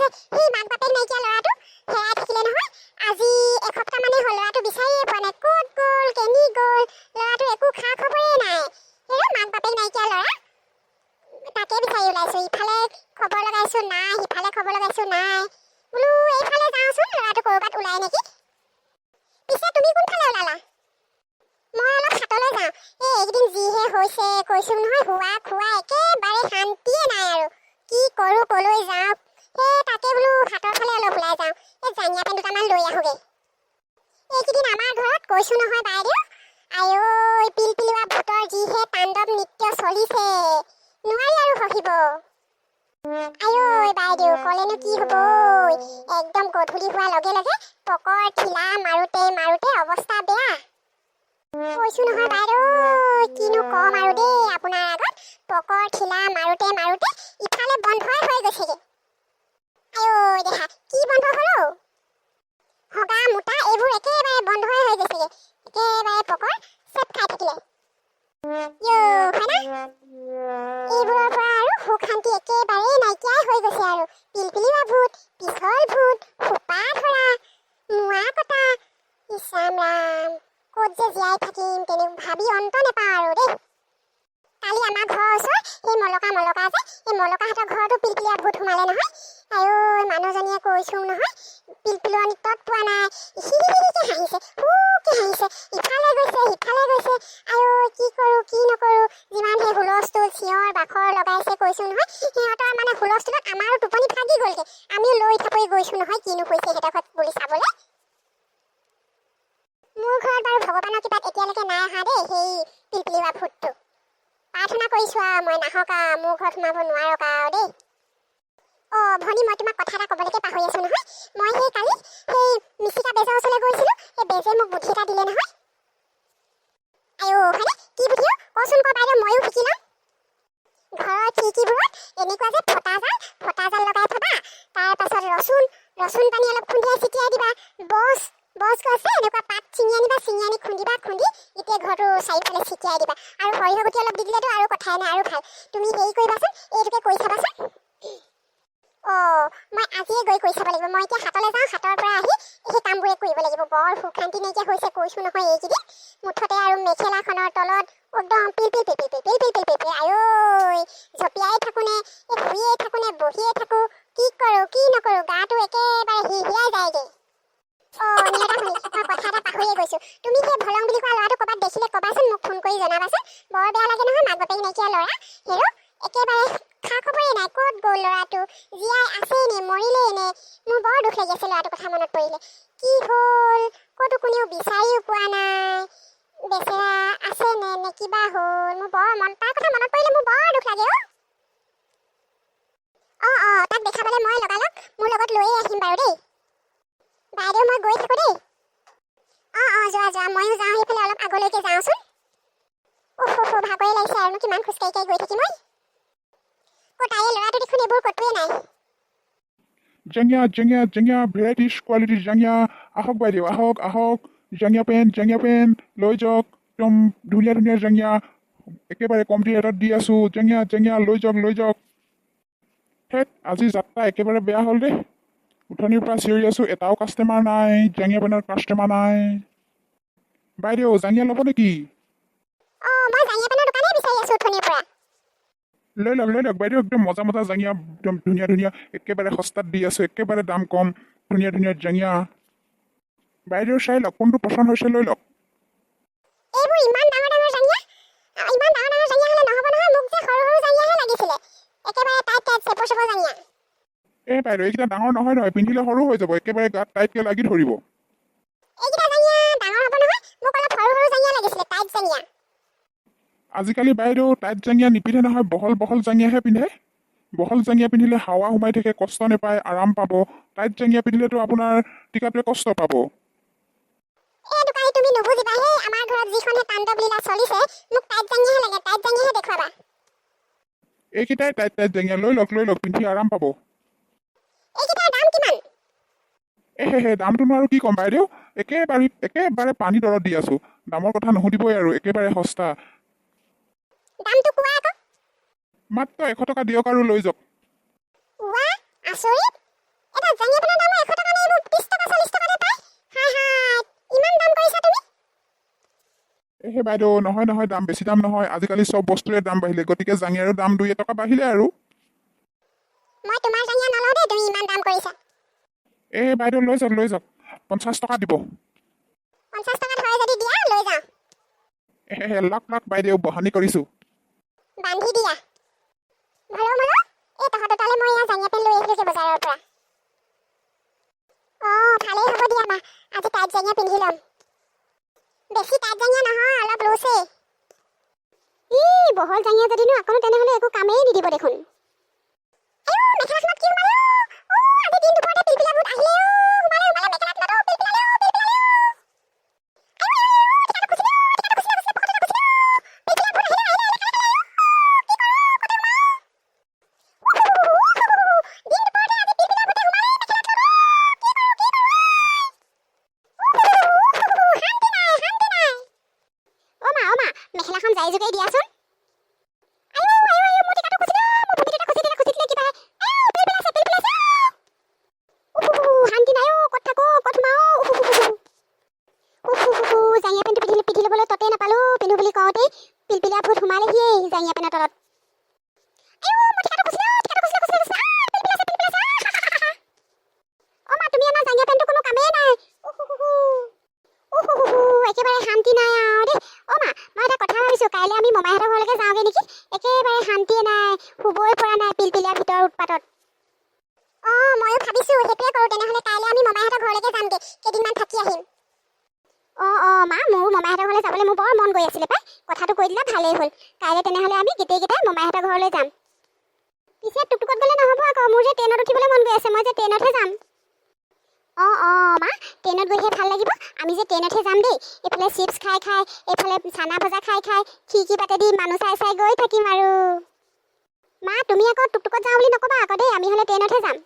যে সেই মাক বাপেক নাইকিয়া ল'ৰাটো হেৰাই থাকিলে নহয়। আজি এসপ্তাহ মানে হ'ল ল'ৰাটো বিচাৰিয়ে পোৱা নাই। ক'ত গ'ল, কেনি গ'ল, ল'ৰাটোৰ একো খা খবৰেই নাই। সেই মাক বাপেক নাইকিয়া ল'ৰা, তাকে বিচাৰি ওলাইছোঁ। ইফালে খবৰ লগাইছোঁ নাই, সিফালে খবৰ লগাইছোঁ নাই। বোলো এইফালে যাওঁচোন, ল'ৰাটো ক'ৰবাত ওলাই নেকি। পিছে তুমি কোনফালে ওলালা? মই অলপ হাতলৈ যাওঁ। এইকেইদিন যিহে হৈছে কৈছোঁ নহয়, হোৱা খোৱা একেবাৰে শান্তিয়ে নাই আৰু। কি কৰোঁ, ক'লৈ যাওঁ, তাকে বোলো হাতৰ ফালে অলপ ওলাই যাওঁ। জাঙিয়া পেন দুটামান লৈ আহোঁগৈ। এইকেইদিন আমাৰ ঘৰত কৈছোঁ নহয় বাইদেউ, আঐ পিলপিলোৱা ভূতৰ যিহে তাণ্ডৱ নৃত্য চলিছে, নোৱাৰি আৰু সহিব। আঐ বাইদেউ ক'লেনো কি হ'ব, একদম গধূলি হোৱাৰ লগে লগে পকৰ ঠিলা মাৰোঁতে মাৰোঁতে অৱস্থা বেয়া। কৈছোঁ নহয় বাইদেউ, কিনো ক'ম আৰু দেই আপোনাৰ আগত। পকৰ ঠিলা মাৰোঁতে মাৰোঁতে ইফালে বন্ধই হৈ গৈছেগৈ। আঐ দেহা, কি বন্ধ হ'ল অ'? হগা মোটা এইবোৰ একেবাৰে বন্ধই হৈ গৈছেগৈ। একেবাৰে পকৰ চেপ খাই থাকিলে। হয় না? এইবোৰৰ পৰা আৰু সুখ শান্তি একেবাৰেই নাইকিয়াই হৈ গৈছে আৰু। পিলপিলিওৱা ভূত, পিছল ভূত, সোপা ধৰা, মোৱা কটা, ইছ ৰাম ৰাম, ক'ত যে জীয়াই থাকিম তেনে ভাবি অন্ত নাপাওঁ আৰু দেই। কালি আমাৰ ঘৰৰ ওচৰ সেই মলকা যে, এই মলকাহঁতৰ ঘৰতো পিলপিলিয়া ভূত সোমালে নহয়। আঐ মানুহজনীয়ে কৈছোঁ নহয়, পিলপিলোৱা নৃত্যত পোৱা নাই, হিহিহিকে হাঁহিছে, হুকে হাঁহিছে, ইফালে গৈছে সিফালে গৈছে। আঐ কি কৰোঁ কি নকৰোঁ, যিমান সেই হুলস্থুল চিঞৰ বাখৰ লগাইছে কৈছোঁ নহয়, সিহঁতৰ মানে হুলস্থুলত আমাৰো টোপনি ভাগি গ'লগৈ। আমিও লৈ থাপৰি গৈছোঁ নহয়, কিনো হৈছে সিহঁতৰ ঘৰত বুলি চাবলৈ। মোৰ ঘৰত বাৰু ভগৱানৰ কৃপাত এতিয়ালৈকে নাই অহা দেই সেই পিলপিলিওৱা ভূতটো। প্ৰাৰ্থনা কৰিছোঁ আৰু মই নাহক আৰু, মোৰ ঘৰত সোমাব নোৱাৰক আৰু দেই। ভনী মই তোমাক কথা এটা ক'বলৈকে পাহৰি আছোঁ নহয়। মই সেই কালি সেই মিচিকা বেজৰ ওচৰলৈ গৈছিলোঁ, সেই বেজে মোক বুদ্ধি এটা দিলে নহয়। হয়নে? কি বুদ্ধি অ'? কচোন ক বাইদেউ, ময়ো শিকি লওঁ। ঘৰৰ খিৰিকীবোৰত এনেকুৱা যে ফটা জাল লগাই থবা, তাৰপাছত ৰচুন পানী অলপ খুন্দিয়াই ছিটিয়াই দিবা। বছ গছে এনেকুৱা পাত ছিঙি আনিবা, খুন্দিবা, খুন্দি এতিয়া ঘৰটো চাৰিওফালে ছিটিয়াই দিবা। আৰু সৰিয়হ গুটি অলপ দি দিলেতো আৰু কথাই নাই, আৰু ভাল। তুমি হেৰি কৰিবাচোন, এইটোকে কৰি চাবাচোন। মই আজিয়ে গৈ কৰি চাব লাগিব। মই এতিয়া হাতলৈ যাওঁ, হাতৰ পৰা আহি সেই কামবোৰে কৰিব লাগিব। বৰ সুখ শান্তি নাইকিয়া হৈছে কৈছোঁ নহয় এইকেইদিন। মুঠতে আৰু মেখেলাখনৰ তলত একদম পিল আঐ জঁপিয়াই থাকোঁনে, শুইয়ে থাকোঁনে, বহিয়ে থাকোঁ, কি কৰোঁ কি নকৰোঁ, গাটো একেবাৰে হিৰহিৰাই যায়গৈ। নিয়তা শুনি, মই কথা এটা পাহৰিয়ে গৈছোঁ। তুমি সেই ভলং বুলি কোৱা ল'ৰাটো ক'ৰবাত দেখিলে ক'বাচোন, মোক ফোন কৰি জনাবাচোন। বৰ বেয়া লাগে নহয়, মাক বাপেক নাইকিয়া ল'ৰা হেৰ' একেবাৰে খা খবৰেই নাই। ক'ত গ'ল ল'ৰাটো, জীয়াই আছেই নে মৰিলেই নে? মোৰ বৰ দুখ লাগি আছে ল'ৰাটোৰ কথা মনত পৰিলে। কি হ'ল, ক'তো কোনেও বিচাৰিও পোৱা নাই, বেচেৰা আছে নে কিবা হ'ল। মোৰ তাৰ কথা মনত পৰিলে মোৰ বৰ দুখ লাগে তাক দেখা পালে মই লগালগ মোৰ লগত লৈয়ে আহিম বাৰু দেই। বাইদেউ মই গৈ থাকোঁ দেই। যোৱা, ময়ো যাওঁ, সেইফালে অলপ আগলৈকে যাওঁচোন। ভাগৰে লাগিছে আৰু কিমান খোজকাঢ়ি গৈ থাকিম মই। তাইৰ ল'ৰাটো দেখোন এইবোৰ ক'তোৱে নাই। জাঙিয়া ভেৰাইটিজ কোৱালিটিৰ জাঙিয়া। আহক বাইদেউ, আহক। জাঙিয়া পেণ্ট লৈ যাওক। একদম ধুনীয়া জাঙিয়া, একেবাৰে কমটি ৰেটত দি আছোঁ। জাঙিয়া লৈ যাওক। আজি যাত্ৰা একেবাৰে বেয়া হ'ল দেই। উঠনিৰ পৰা চিঞৰি আছোঁ, এটাও কাষ্টমাৰ নাই, জাঙিয়া পেণ্টৰ কাষ্টমাৰ নাই। বাইদেউ জাঙিয়া ল'ব নেকি? মই জাঙিয়া পেণ্টৰ দোকানেই বিচাৰি আছোঁ উঠনিৰ পৰা। লৈ লওক বাইদেউ, একদম মজা জাঙিয়া, একদম ধুনীয়া, একেবাৰে সস্তাত দি আছোঁ, একেবাৰে দাম কম, ধুনীয়া জাঙিয়া। বাইদেউ চাই লওক, কোনটো পচন্দ হৈছে লৈ লওক। এইবোৰ ইমান ডাঙৰ জাঙিয়া হ'লে নহ'ব নহয়, মোক যে সৰু জাঙিয়াহে লাগিছিলে, একেবাৰে টাইট চেপৰ জাঙিয়া। বাইদেউ এইকেইটা ডাঙৰ নহয়, পিন্ধিলে সৰু হৈ যাব, একেবাৰে গাত টাইটকৈ লাগি ধৰিব। এইকেইটা জাঙিয়া ডাঙৰ হ'ব নহয়, মোক অলপ সৰু জাঙিয়া লাগিছিলে, টাইট জাঙিয়া। আজিকালি বাইদেউ টাইট জাঙিয়া নিপিন্ধে নহয়, বহল জাঙিয়াহে পিন্ধে। বহল জাঙিয়া পিন্ধিলে হাৱা সোমাই থাকে, কষ্ট নাপায়, আৰাম পাব। টাইট জাঙিয়া পিন্ধিলেতো আপোনাৰ টিকাটোৱে কষ্ট পাব। তুমি নুবুজিবা, সেই আমাৰ ঘৰত যিখনহে তাণ্ডৱ লীলা চলিছে, মোক টাইট জাঙিয়াহে লাগে, টাইট জাঙিয়াহে দেখুৱাবা। এইকেইটাই টাইট জাঙিয়া, লৈ লওক, পিন্ধি আৰাম পাব। এইকেইটাৰ দাম কিমান? দামটোনো আৰু কি ক'ম বাইদেউ, একেবাৰে পানী দৰত দি আছোঁ। দামৰ কথা নুসুধিবই আৰু, একেবাৰে সস্তা। দামটো কোৱা আকৌ। মাত্ৰ 100 টকা দিয়ক আৰু লৈ যাওক। আচৰিত, সেই বাইদেউ নহয় নহয় দাম বেছি দাম নহয় আজিকালি চব বস্তুৰে দাম বাঢ়িলে গতিকে জাঙিয়াৰো দাম 2-1 টকা বাঢ়িলে আৰু মই তোমাৰ জাঙিয়া নলওঁ দেই তুমি ইমান দাম কৰিছা এই বাইদেউ লৈ যাওক 50 টকা দিব 50 টকাত হয় যদি দিয়া লৈ যাওঁ লাখ বাইদেউ বহানি কৰিছোঁ বান্ধি দিয়া মলো এই তহঁতৰ তালে মই ইয়াৰ জাঙিয়া পেন লৈ আহিলোঁ যে বজাৰৰ পৰা ভালেই হ'ব দিয়া মা আজি টাইট জাঙিয়া পিন্ধি ল'ম বেছি টাইট জাঙিয়া নহয় অলপ লুচে বহল জাঙিয়া যদিনো আকৌ তেনেহ'লে একো কামেই নিদিব দেখোন মেখেলাখনত কি সোমালে আজি দিন দুপৰতে পিলপিলা ভূত আহিলে সোমালে মেখেলাখনত পিলপিলালে মেখেলাখন যাই জোকাই দিয়াচোন শান্তি নাই ক'ত থাকো ক'ত সোমাও জাঙিয়া পেনটো পিন্ধি ল'বলৈ ততে নাপালো পিন্ধো বুলি কওঁতেই পিলপিলা ভূত সোমালেহিয়ে জাঙিয়া পেনৰ তলত তুমি আমাৰ জাঙিয়া পেনটো কোনো কামেই নাই একেবাৰে শান্তি নাই আৰু দেই মই এটা কথা ভাবিছোঁ কাইলৈ আমি মমাইহঁতৰ ঘৰলৈকে যাওঁগৈ নেকি একেবাৰে শান্তিয়ে নাই শুবই পৰা নাই পিলপিলীয়া ভিতৰৰ উৎপাতত ময়ো ভাবিছোঁ সেইটোৱে কৰোঁ তেনেহ'লে কাইলৈ আমি মমাইহঁতৰ ঘৰলৈকে যামগৈ কেইদিনমান থাকি আহিম মা মোৰো মমাইহঁতৰ ঘৰলৈ যাবলৈ মোৰ বৰ মন গৈ আছিলে পাই কথাটো কৈ দিলা ভালেই হ'ল কাইলৈ তেনেহ'লে আমি গোটেইকেইটাই মমাইহঁতৰ ঘৰলৈ যাম পিছে টুকটুকত গ'লে নহ'ব আকৌ মোৰ যে ট্ৰেইনত উঠিবলৈ মন গৈ আছে মই যে ট্ৰেইনতহে যাম মা ট্ৰেইনত গৈহে ভাল লাগিব আমি যে ট্ৰেইনতহে যাম দেই এইফালে চিপছ খাই এইফালে চানা ভজা খাই খিৰিকী পাতেদি মানুহ চাই গৈ থাকিম আৰু মা তুমি আকৌ টুকটুকত যাওঁ বুলি নক'বা আকৌ দেই আমি হ'লে ট্ৰেইনতহে যাম